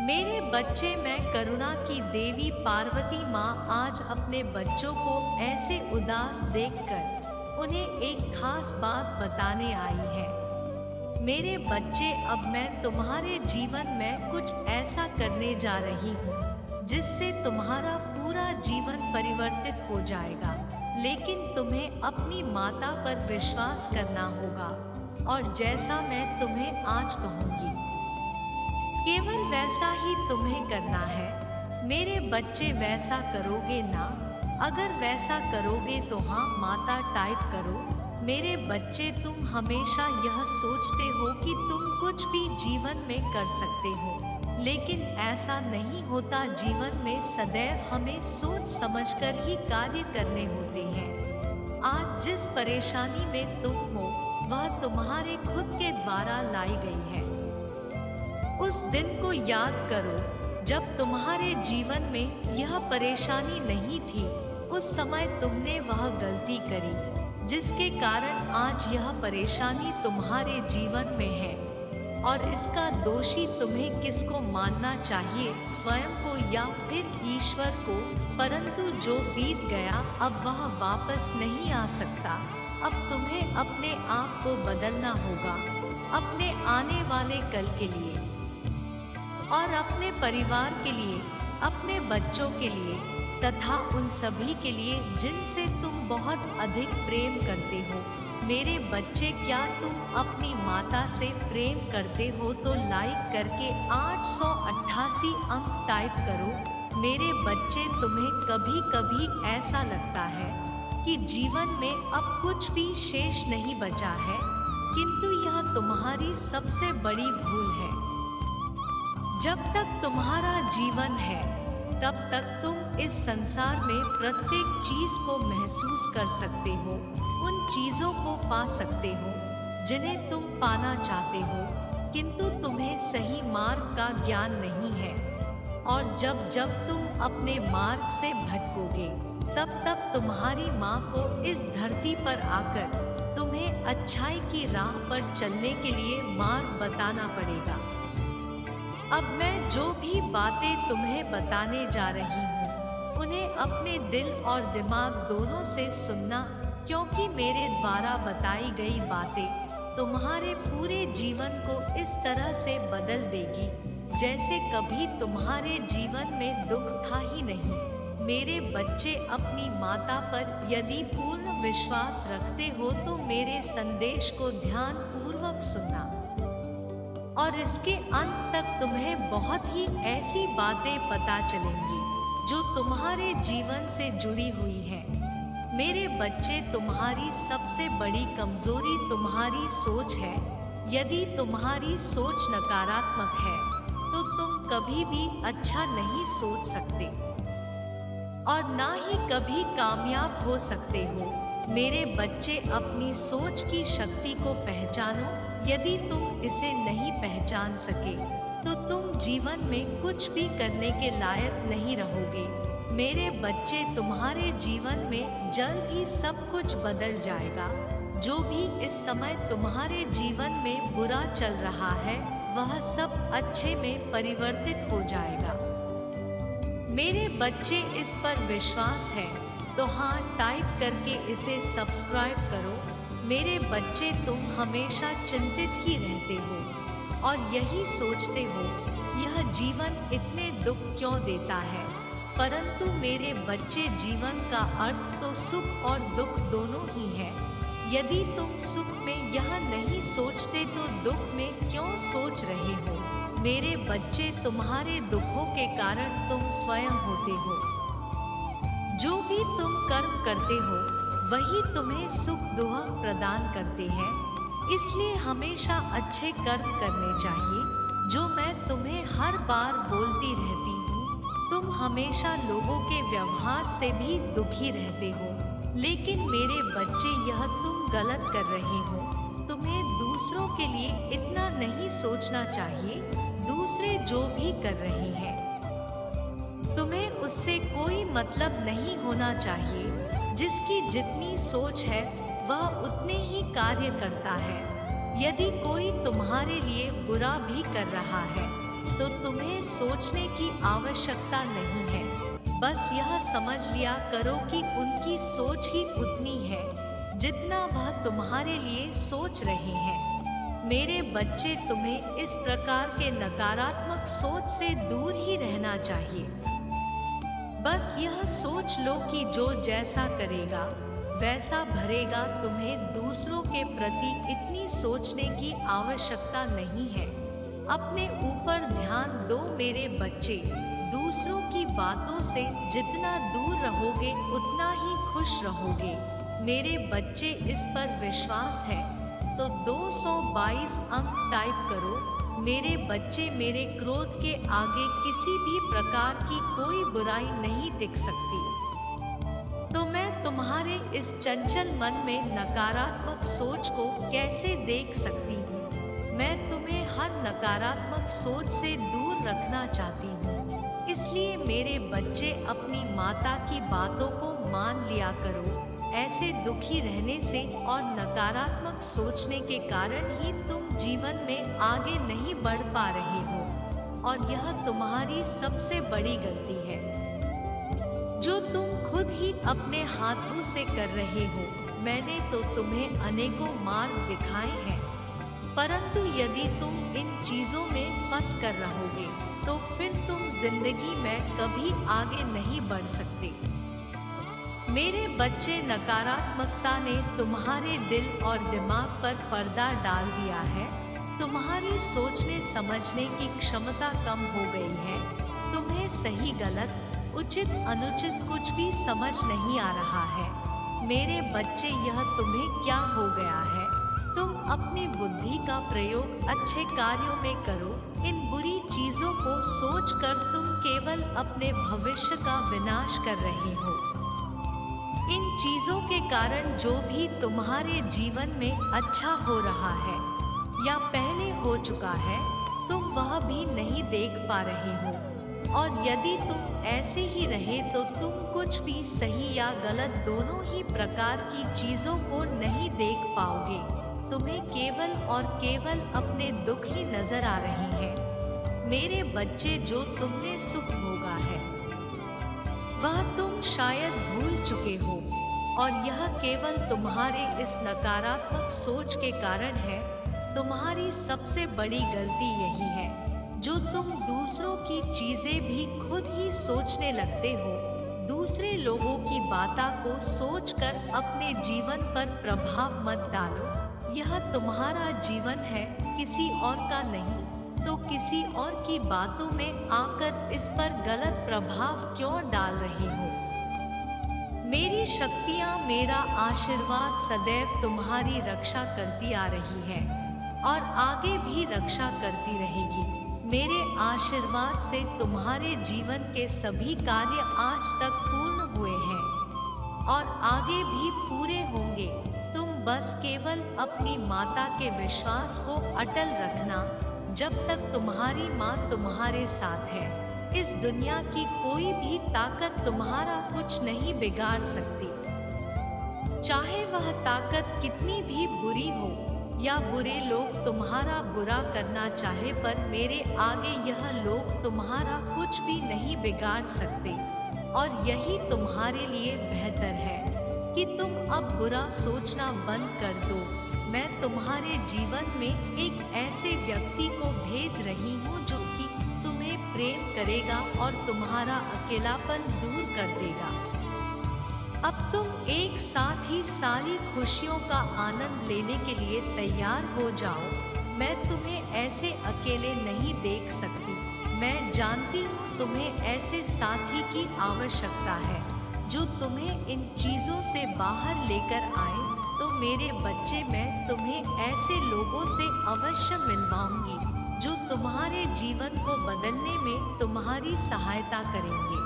मेरे बच्चे, मैं करुणा की देवी पार्वती माँ आज अपने बच्चों को ऐसे उदास देखकर उन्हें एक खास बात बताने आई है। मेरे बच्चे, अब मैं तुम्हारे जीवन में कुछ ऐसा करने जा रही हूँ जिससे तुम्हारा पूरा जीवन परिवर्तित हो जाएगा। लेकिन तुम्हें अपनी माता पर विश्वास करना होगा और जैसा मैं तुम्हें आज कहूँगी केवल वैसा ही तुम्हें करना है। मेरे बच्चे, वैसा करोगे ना? अगर वैसा करोगे तो हाँ माता टाइप करो। मेरे बच्चे, तुम हमेशा यह सोचते हो कि तुम कुछ भी जीवन में कर सकते हो, लेकिन ऐसा नहीं होता। जीवन में सदैव हमें सोच समझकर ही कार्य करने होते हैं। आज जिस परेशानी में तुम हो वह तुम्हारे खुद के द्वारा लाई गई है। उस दिन को याद करो जब तुम्हारे जीवन में यह परेशानी नहीं थी। उस समय तुमने वह गलती करी जिसके कारण आज यह परेशानी तुम्हारे जीवन में है। और इसका दोषी तुम्हें किसको मानना चाहिए, स्वयं को या फिर ईश्वर को? परंतु जो बीत गया अब वह वापस नहीं आ सकता। अब तुम्हें अपने आप को बदलना होगा, अपने आने वाले कल के लिए और अपने परिवार के लिए, अपने बच्चों के लिए तथा उन सभी के लिए जिनसे तुम बहुत अधिक प्रेम करते हो। मेरे बच्चे, क्या तुम अपनी माता से प्रेम करते हो तो लाइक करके 888 अंक टाइप करो। मेरे बच्चे, तुम्हें कभी कभी ऐसा लगता है कि जीवन में अब कुछ भी शेष नहीं बचा है, किंतु यह तुम्हारी सबसे बड़ी भूल है। जब तक तुम्हारा जीवन है तब तक तुम इस संसार में प्रत्येक चीज को महसूस कर सकते हो, उन चीजों को पा सकते हो जिन्हें तुम पाना चाहते हो, किंतु तुम्हें सही मार्ग का ज्ञान नहीं है। और जब जब तुम अपने मार्ग से भटकोगे तब तब तुम्हारी माँ को इस धरती पर आकर तुम्हें अच्छाई की राह पर चलने के लिए मार्ग बताना पड़ेगा। अब मैं जो भी बातें तुम्हें बताने जा रही हूँ उन्हें अपने दिल और दिमाग दोनों से सुनना, क्योंकि मेरे द्वारा बताई गई बातें तुम्हारे पूरे जीवन को इस तरह से बदल देगी जैसे कभी तुम्हारे जीवन में दुख था ही नहीं। मेरे बच्चे, अपनी माता पर यदि पूर्ण विश्वास रखते हो तो मेरे संदेश को ध्यान पूर्वक सुनना और इसके अंत तक तुम्हें बहुत ही ऐसी बातें पता चलेंगी जो तुम्हारे जीवन से जुड़ी हुई हैं। मेरे बच्चे, तुम्हारी सबसे बड़ी कमजोरी तुम्हारी सोच है। यदि तुम्हारी सोच नकारात्मक है तो तुम कभी भी अच्छा नहीं सोच सकते और ना ही कभी कामयाब हो सकते हो। मेरे बच्चे, अपनी सोच की शक्ति को पहचानो। यदि तुम इसे नहीं पहचान सके तो तुम जीवन में कुछ भी करने के लायक नहीं रहोगे। मेरे बच्चे, तुम्हारे जीवन में जल्द ही सब कुछ बदल जाएगा। जो भी इस समय तुम्हारे जीवन में बुरा चल रहा है वह सब अच्छे में परिवर्तित हो जाएगा। मेरे बच्चे, इस पर विश्वास है तो हाँ टाइप करके इसे सब्सक्राइब करो। मेरे बच्चे, तुम हमेशा चिंतित ही रहते हो और यही सोचते हो यह जीवन इतने दुख क्यों देता है। परंतु मेरे बच्चे, जीवन का अर्थ तो सुख और दुख दोनों ही है। यदि तुम सुख में यह नहीं सोचते तो दुख में क्यों सोच रहे हो? मेरे बच्चे, तुम्हारे दुखों के कारण तुम स्वयं होते हो। जो भी तुम कर्म करते हो वही तुम्हें सुख दुख प्रदान करते हैं। इसलिए हमेशा अच्छे कर्म करने चाहिए, जो मैं तुम्हें हर बार बोलती रहती हूँ। तुम हमेशा लोगों के व्यवहार से भी दुखी रहते हो, लेकिन मेरे बच्चे, यह तुम गलत कर रहे हो। तुम्हें दूसरों के लिए इतना नहीं सोचना चाहिए। दूसरे जो भी कर रहे हैं तुम्हें उससे कोई मतलब नहीं होना चाहिए। जिसकी जितनी सोच है वह उतने ही कार्य करता है। यदि कोई तुम्हारे लिए बुरा भी कर रहा है तो तुम्हें सोचने की आवश्यकता नहीं है। बस यह समझ लिया करो कि उनकी सोच ही उतनी है जितना वह तुम्हारे लिए सोच रहे हैं। मेरे बच्चे, तुम्हें इस प्रकार के नकारात्मक सोच से दूर ही रहना चाहिए। बस यह सोच लो कि जो जैसा करेगा वैसा भरेगा। तुम्हें दूसरों के प्रति इतनी सोचने की आवश्यकता नहीं है। अपने ऊपर ध्यान दो मेरे बच्चे। दूसरों की बातों से जितना दूर रहोगे उतना ही खुश रहोगे। मेरे बच्चे, इस पर विश्वास है तो 222 अंक टाइप करो। मेरे बच्चे, मेरे क्रोध के आगे किसी भी प्रकार की कोई बुराई नहीं टिक सकती। तो मैं तुम्हारे इस चंचल मन में नकारात्मक सोच को कैसे देख सकती हूँ? मैं तुम्हें हर नकारात्मक सोच से दूर रखना चाहती हूँ। इसलिए मेरे बच्चे, अपनी माता की बातों को मान लिया करो। ऐसे दुखी रहने से और नकारात्मक सोचने के कारण ही तुम जीवन में आगे नहीं बढ़ पा रहे हो, और यह तुम्हारी सबसे बड़ी गलती है जो तुम खुद ही अपने हाथों से कर रहे हो। मैंने तो तुम्हें अनेकों मार्ग दिखाए हैं, परंतु यदि तुम इन चीजों में फंस कर रहोगे तो फिर तुम जिंदगी में कभी आगे नहीं बढ़ सकते। मेरे बच्चे, नकारात्मकता ने तुम्हारे दिल और दिमाग पर पर्दा डाल दिया है। तुम्हारी सोचने समझने की क्षमता कम हो गई है। तुम्हें सही गलत, उचित अनुचित कुछ भी समझ नहीं आ रहा है। मेरे बच्चे, यह तुम्हें क्या हो गया है? तुम अपनी बुद्धि का प्रयोग अच्छे कार्यों में करो। इन बुरी चीजों को सोचकर तुम केवल अपने भविष्य का विनाश कर रहे हो। इन चीजों के कारण जो भी तुम्हारे जीवन में अच्छा हो रहा है या पहले हो चुका है, तुम वह भी नहीं देख पा रहे हो। और यदि तुम ऐसे ही रहे तो तुम कुछ भी सही या गलत दोनों ही प्रकार की चीजों को नहीं देख पाओगे। तुम्हें केवल और केवल अपने दुख ही नजर आ रहे हैं। मेरे बच्चे, जो तुमने सुख भोगा है वह तुम शायद भूल चुके हो, और यह केवल तुम्हारे इस नकारात्मक सोच के कारण है। तुम्हारी सबसे बड़ी गलती यही है जो तुम दूसरों की चीजें भी खुद ही सोचने लगते हो। दूसरे लोगों की बातों को सोचकर अपने जीवन पर प्रभाव मत डालो। यह तुम्हारा जीवन है, किसी और का नहीं। तो किसी और की बातों में आकर इस पर गलत प्रभाव क्यों डाल रहे हो? मेरी शक्तियाँ, मेरा आशीर्वाद सदैव तुम्हारी रक्षा करती आ रही है और आगे भी रक्षा करती रहेगी। मेरे आशीर्वाद से तुम्हारे जीवन के सभी कार्य आज तक पूर्ण हुए हैं और आगे भी पूरे होंगे। तुम बस केवल अपनी माता के विश्वास को अटल रखना। जब तक तुम्हारी माँ तुम्हारे साथ है, इस दुनिया की कोई भी ताकत तुम्हारा कुछ नहीं बिगाड़ सकती। चाहे वह ताकत कितनी भी बुरी हो या बुरे लोग तुम्हारा बुरा करना चाहे, पर मेरे आगे यह लोग तुम्हारा कुछ भी नहीं बिगाड़ सकते। और यही तुम्हारे लिए बेहतर है कि तुम अब बुरा सोचना बंद कर दो। मैं तुम्हारे जीवन में एक ऐसे व्यक्ति को भेज रही हूँ जो कि तुम्हें प्रेम करेगा और तुम्हारा अकेलापन दूर कर देगा। अब तुम एक साथ ही सारी खुशियों का आनंद लेने के लिए तैयार हो जाओ। मैं तुम्हें ऐसे अकेले नहीं देख सकती। मैं जानती हूँ तुम्हें ऐसे साथी की आवश्यकता है जो तुम्हें इन चीजों से बाहर लेकर आए। तो मेरे बच्चे, मैं तुम्हें ऐसे लोगों से अवश्य मिलवाऊंगी जो तुम्हारे जीवन को बदलने में तुम्हारी सहायता करेंगे।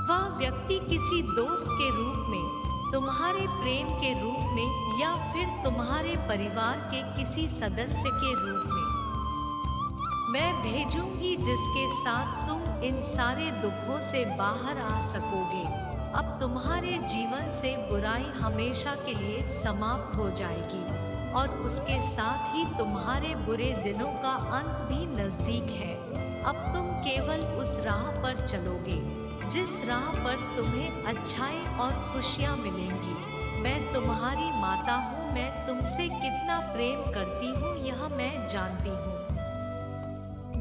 वह व्यक्ति किसी दोस्त के रूप में, तुम्हारे प्रेम के रूप में, या फिर तुम्हारे परिवार के किसी सदस्य के रूप में मैं भेजूंगी, जिसके साथ तुम इन सारे दुखों से बाहर आ सकोगे। अब तुम्हारे जीवन से बुराई हमेशा के लिए समाप्त हो जाएगी और उसके साथ ही तुम्हारे बुरे दिनों का अंत भी नजदीक है। अब तुम केवल उस राह पर चलोगे जिस राह पर तुम्हें अच्छाई और खुशियाँ मिलेंगी। मैं तुम्हारी माता हूँ, मैं तुमसे कितना प्रेम करती हूँ यह मैं जानती हूँ।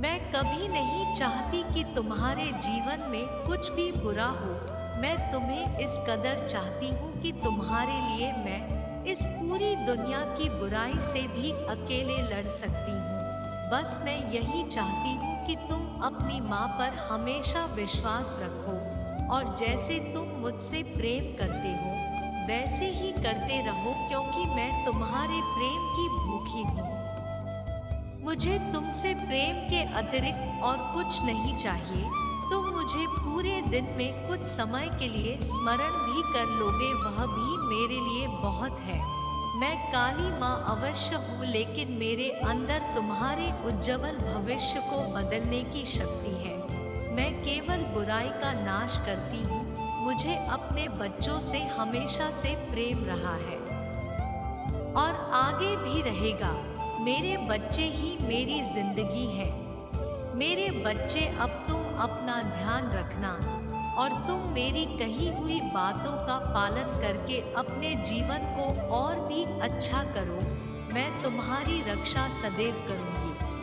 मैं कभी नहीं चाहती कि तुम्हारे जीवन में कुछ भी बुरा हो। मैं तुम्हें इस कदर चाहती हूँ कि तुम्हारे लिए मैं इस पूरी दुनिया की बुराई से भी अकेले लड़ सकती हूँ। बस मैं यही चाहती हूँ कि तुम अपनी माँ पर हमेशा विश्वास रखो और जैसे तुम मुझसे प्रेम करते हो वैसे ही करते रहो, क्योंकि मैं तुम्हारे प्रेम की भूखी हूँ। मुझे तुमसे प्रेम के अतिरिक्त और कुछ नहीं चाहिए। तुम मुझे पूरे दिन में कुछ समय के लिए स्मरण भी कर लोगे, वह भी मेरे लिए बहुत है। मैं काली माँ अवश्य हूँ, लेकिन मेरे अंदर तुम्हारे उज्जवल भविष्य को बदलने की शक्ति है। मैं केवल बुराई का नाश करती हूँ। मुझे अपने बच्चों से हमेशा से प्रेम रहा है और आगे भी रहेगा। मेरे बच्चे ही मेरी जिंदगी है। मेरे बच्चे, अब तुम अपना ध्यान रखना और तुम मेरी कही हुई बातों का पालन करके अपने जीवन को और भी अच्छा करो। मैं तुम्हारी रक्षा सदैव करूंगी।